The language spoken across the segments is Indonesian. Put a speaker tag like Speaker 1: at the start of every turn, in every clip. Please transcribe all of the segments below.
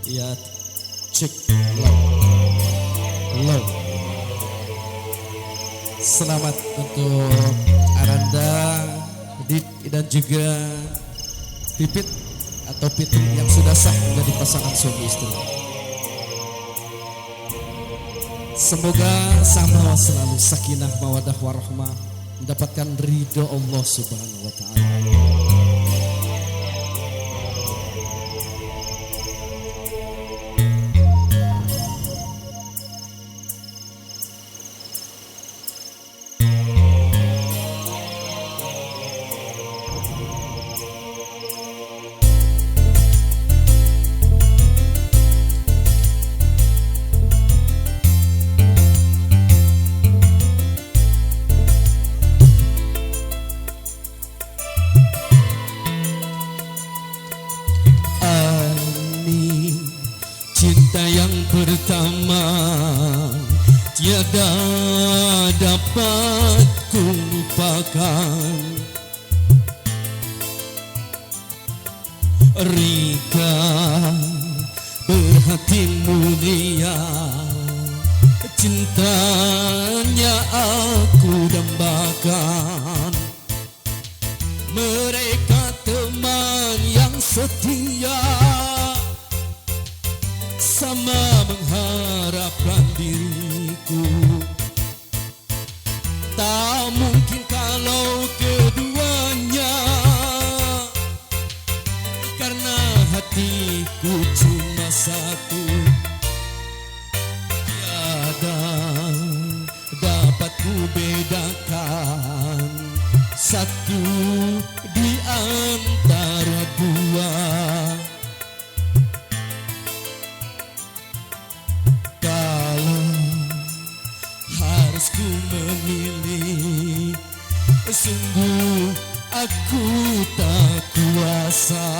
Speaker 1: Ya, cek low, low. Selamat untuk Aranda, Dik dan juga Pipit atau Pitri yang sudah sah menjadi pasangan suami istri. Semoga sama selalu sakinah mawadah warahmah, mendapatkan ridho Allah Subhanahu wa taala. Cinta yang pertama tiada dapat ku lupakan. Rika berhati mulia, cintanya aku dambakan. Mereka teman yang setia, sama mengharapkan diriku. Tak mungkin kalau keduanya, karena hatiku cuma satu. Tiada dapat ku bedakan satu di antara dua. Ku memilih, sungguh aku tak kuasa.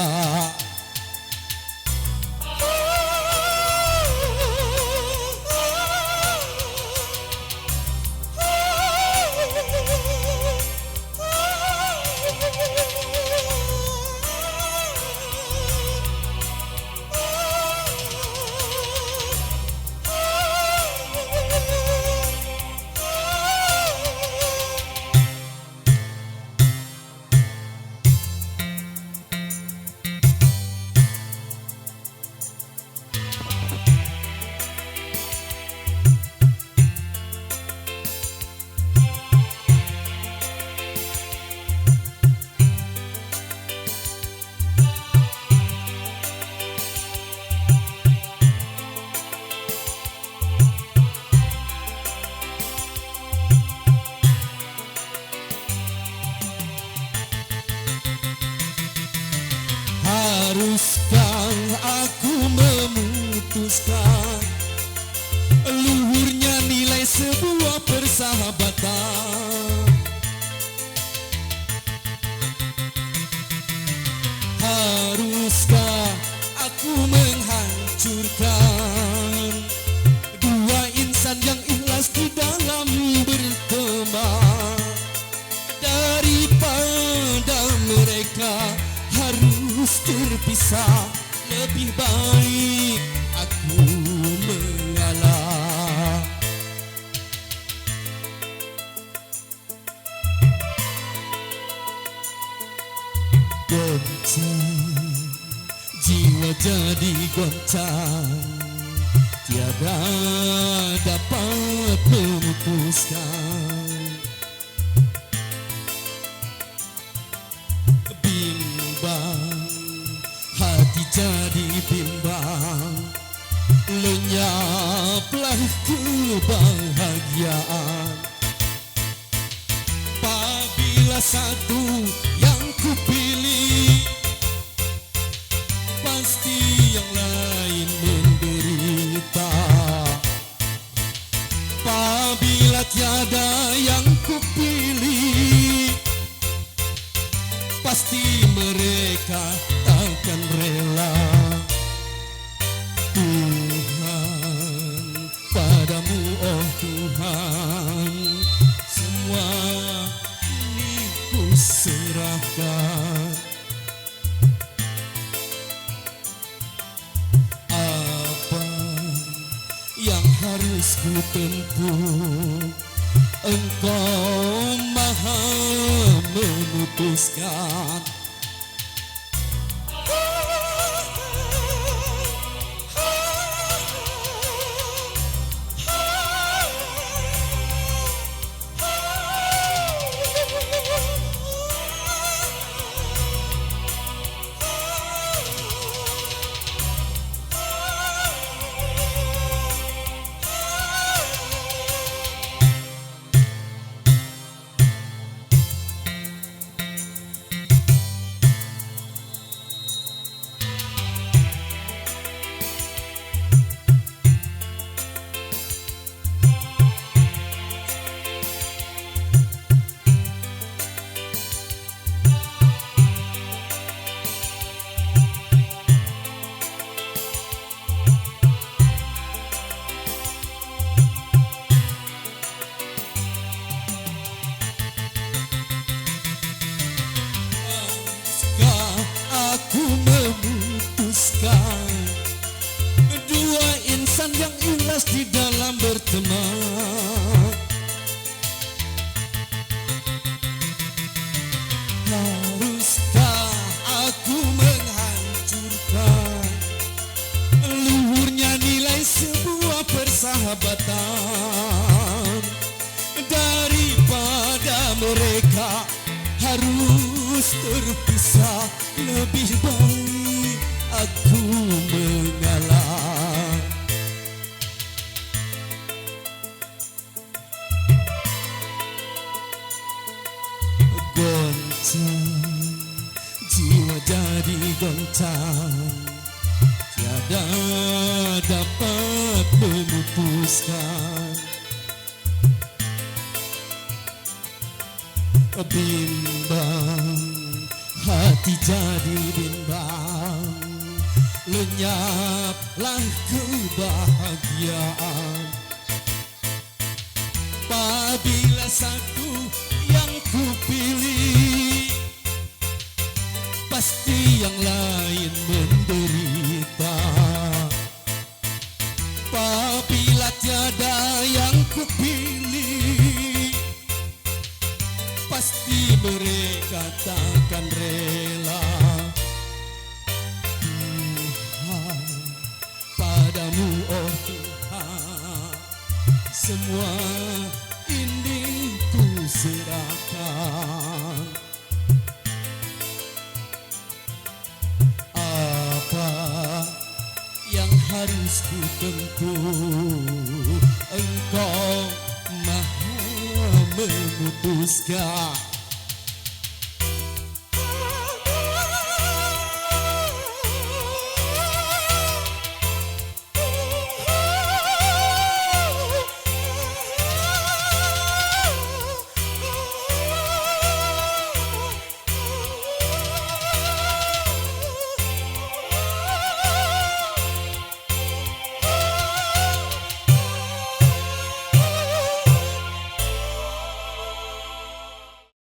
Speaker 1: Haruskah aku memutuskan luhurnya nilai sebuah persahabatan? Haruskah aku menghancurkan dua insan yang ikhlas di dalam berteman? Daripada mereka harus terpisah, lebih baik aku mengalah. Goncang, jiwa jadi goncang, tiada dapat memutuskan. Hati jadi bimbang, lenyaplah kebahagiaan. Apabila satu yang kupilih, pasti yang lain menderita. Apabila tiada yang kupilih, pasti mereka takkan rela. Tuhan, padamu oh Tuhan, semua ini ku serahkan. yang harus ku tempuh. Engkau maha memutuskan. Aku memutuskan dua insan yang ikhlas di dalam berteman. Haruskah aku menghancurkan luhurnya nilai sebuah persahabatan? Daripada mereka harus terpisah, lebih baik aku mengalah. Goncang, jiwa jadi goncang, tiada dapat memutuskan. Bimbang, hati jadi bimbang, lenyaplah kebahagiaan. Apabila satu yang kupilih, pasti yang lain menderita. Apabila tiada yang kupilih, pasti mereka takkan rela. Tuhan, padamu oh Tuhan, semua ini ku serahkan. Apa yang harus ku tempuh, Engkau maha memutuskan.